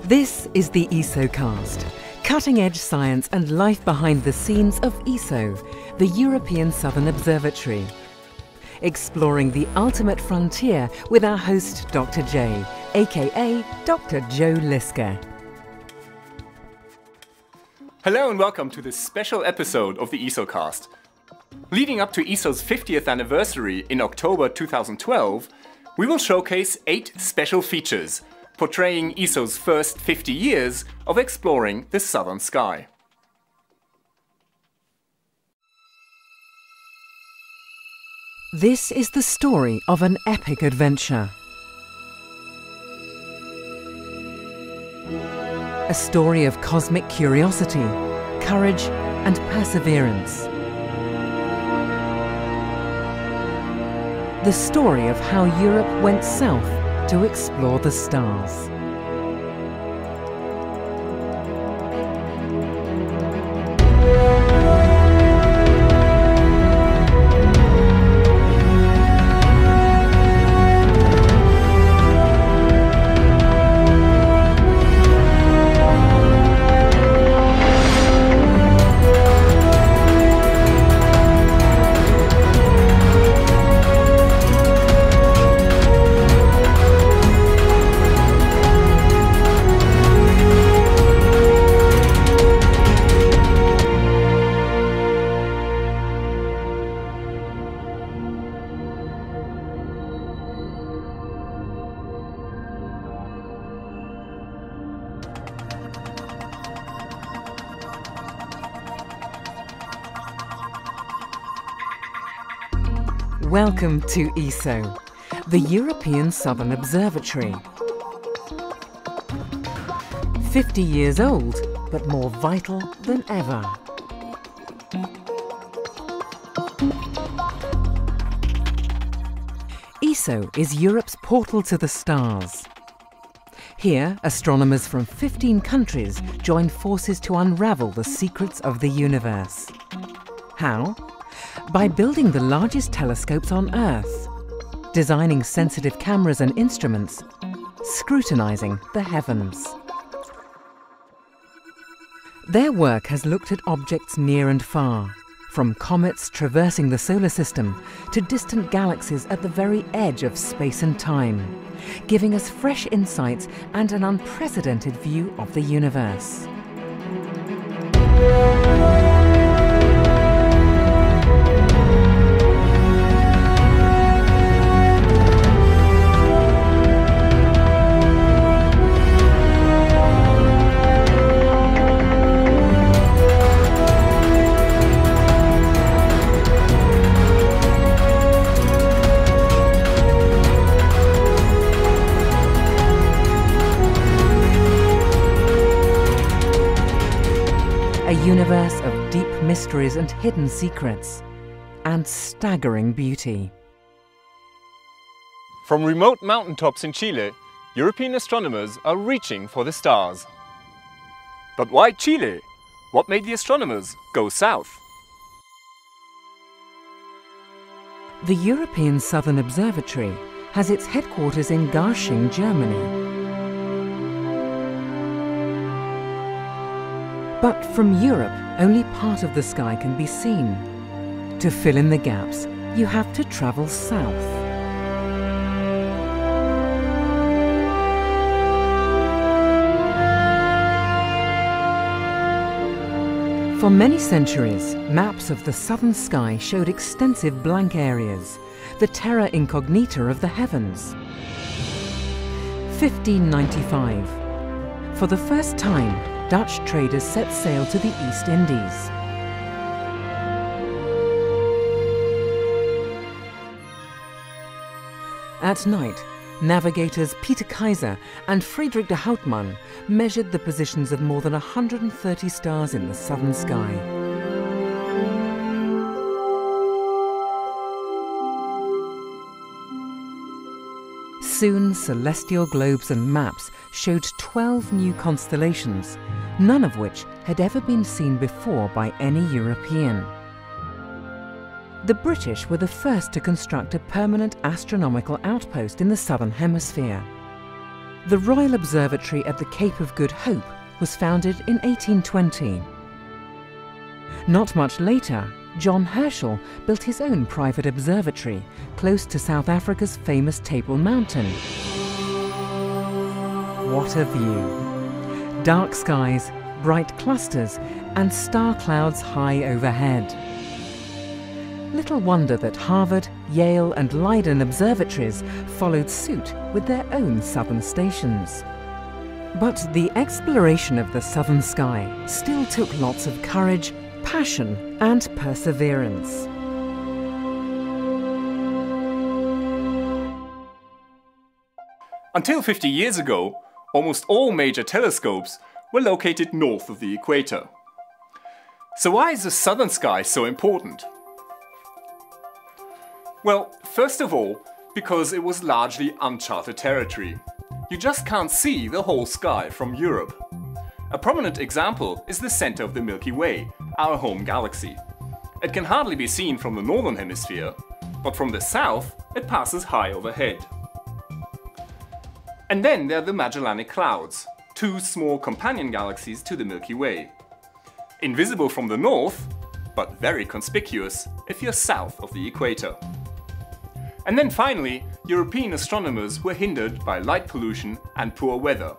This is the ESOcast, cutting-edge science and life behind the scenes of ESO, the European Southern Observatory. Exploring the ultimate frontier with our host Dr. J, aka Dr. Joe Liske. Hello and welcome to this special episode of the ESOcast. Leading up to ESO's 50th anniversary in October 2012, we will showcase 8 special features portraying ESO's first 50 years of exploring the southern sky. This is the story of an epic adventure. A story of cosmic curiosity, courage and perseverance. The story of how Europe went south to explore the stars. Welcome to ESO, the European Southern Observatory. 50 years old, but more vital than ever. ESO is Europe's portal to the stars. Here, astronomers from 15 countries join forces to unravel the secrets of the universe. How? By building the largest telescopes on Earth, designing sensitive cameras and instruments, scrutinizing the heavens. Their work has looked at objects near and far, from comets traversing the solar system to distant galaxies at the very edge of space and time, giving us fresh insights and an unprecedented view of the universe. A universe of deep mysteries and hidden secrets, and staggering beauty. From remote mountaintops in Chile, European astronomers are reaching for the stars. But why Chile? What made the astronomers go south? The European Southern Observatory has its headquarters in Garching, Germany. But from Europe, only part of the sky can be seen. To fill in the gaps, you have to travel south. For many centuries, maps of the southern sky showed extensive blank areas, the terra incognita of the heavens. 1595. For the first time, Dutch traders set sail to the East Indies. At night, navigators Peter Kaiser and Friedrich de Houtman measured the positions of more than 130 stars in the southern sky. Soon, celestial globes and maps showed 12 new constellations, none of which had ever been seen before by any European. The British were the first to construct a permanent astronomical outpost in the southern hemisphere. The Royal Observatory at the Cape of Good Hope was founded in 1820. Not much later, John Herschel built his own private observatory close to South Africa's famous Table Mountain. What a view! Dark skies, bright clusters, and star clouds high overhead. Little wonder that Harvard, Yale, and Leiden observatories followed suit with their own southern stations. But the exploration of the southern sky still took lots of courage, passion, and perseverance. Until 50 years ago, almost all major telescopes were located north of the equator. So why is the southern sky so important? Well, first of all, because it was largely uncharted territory. You just can't see the whole sky from Europe. A prominent example is the center of the Milky Way, our home galaxy. It can hardly be seen from the northern hemisphere, but from the south it passes high overhead. And then there are the Magellanic Clouds, two small companion galaxies to the Milky Way. Invisible from the north, but very conspicuous if you're south of the equator. And then finally, European astronomers were hindered by light pollution and poor weather.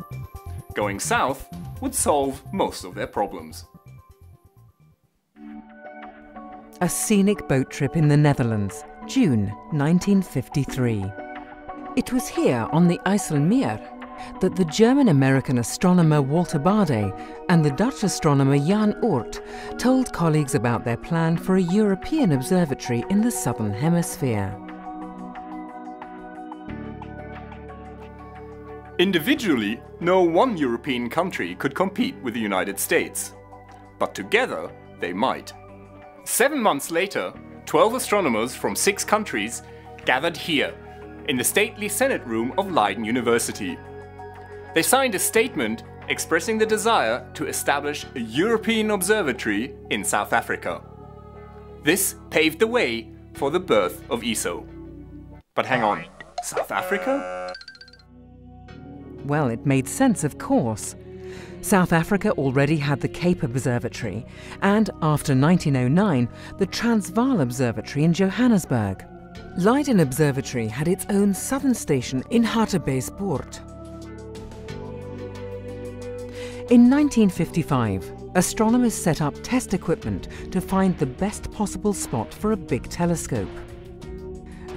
Going south would solve most of their problems. A scenic boat trip in the Netherlands, June 1953. It was here on the IJsselmeer that the German-American astronomer Walter Baade and the Dutch astronomer Jan Oort told colleagues about their plan for a European observatory in the southern hemisphere. Individually, no one European country could compete with the United States. But together, they might. 7 months later, 12 astronomers from 6 countries gathered here, in the stately Senate room of Leiden University. They signed a statement expressing the desire to establish a European observatory in South Africa. This paved the way for the birth of ESO. But hang on, South Africa? Well, it made sense, of course. South Africa already had the Cape Observatory and, after 1909, the Transvaal Observatory in Johannesburg. Leiden Observatory had its own southern station in Hartbeespoort. In 1955, astronomers set up test equipment to find the best possible spot for a big telescope.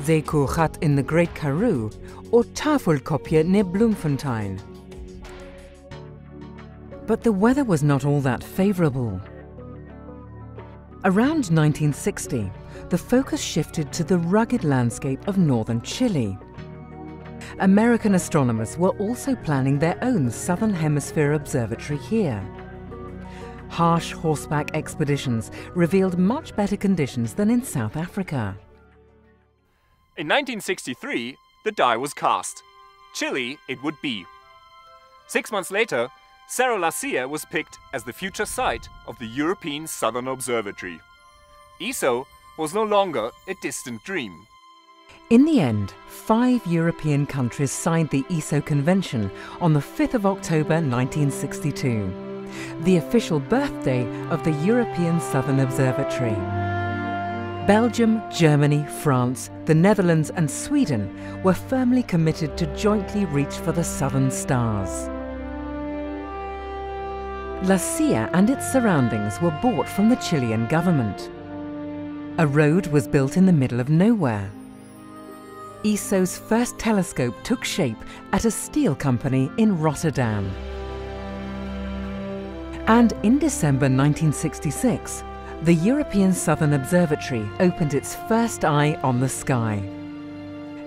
Zeekoegat in the Great Karoo or Tafelkopje near Bloemfontein. But the weather was not all that favourable. Around 1960, the focus shifted to the rugged landscape of northern Chile. American astronomers were also planning their own Southern Hemisphere observatory here. Harsh horseback expeditions revealed much better conditions than in South Africa. In 1963, the die was cast. Chile it would be. 6 months later, Cerro La Silla was picked as the future site of the European Southern Observatory. ESO was no longer a distant dream. In the end, 5 European countries signed the ESO Convention on the 5th of October 1962, the official birthday of the European Southern Observatory. Belgium, Germany, France, the Netherlands and Sweden were firmly committed to jointly reach for the southern stars. La Silla and its surroundings were bought from the Chilean government. A road was built in the middle of nowhere. ESO's first telescope took shape at a steel company in Rotterdam. And in December 1966, the European Southern Observatory opened its first eye on the sky.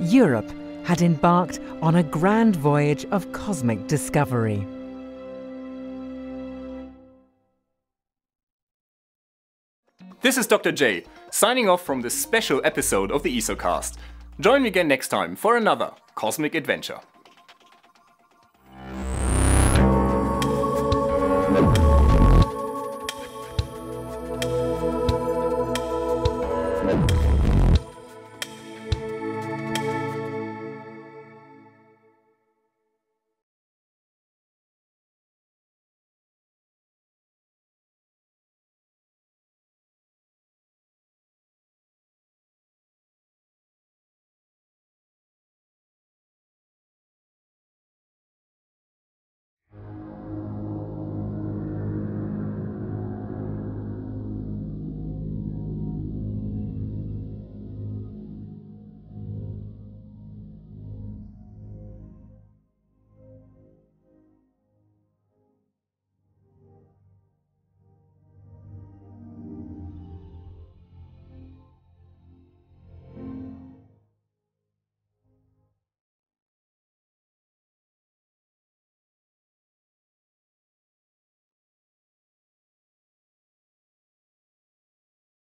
Europe had embarked on a grand voyage of cosmic discovery. This is Dr. J, signing off from this special episode of the ESOcast. Join me again next time for another cosmic adventure.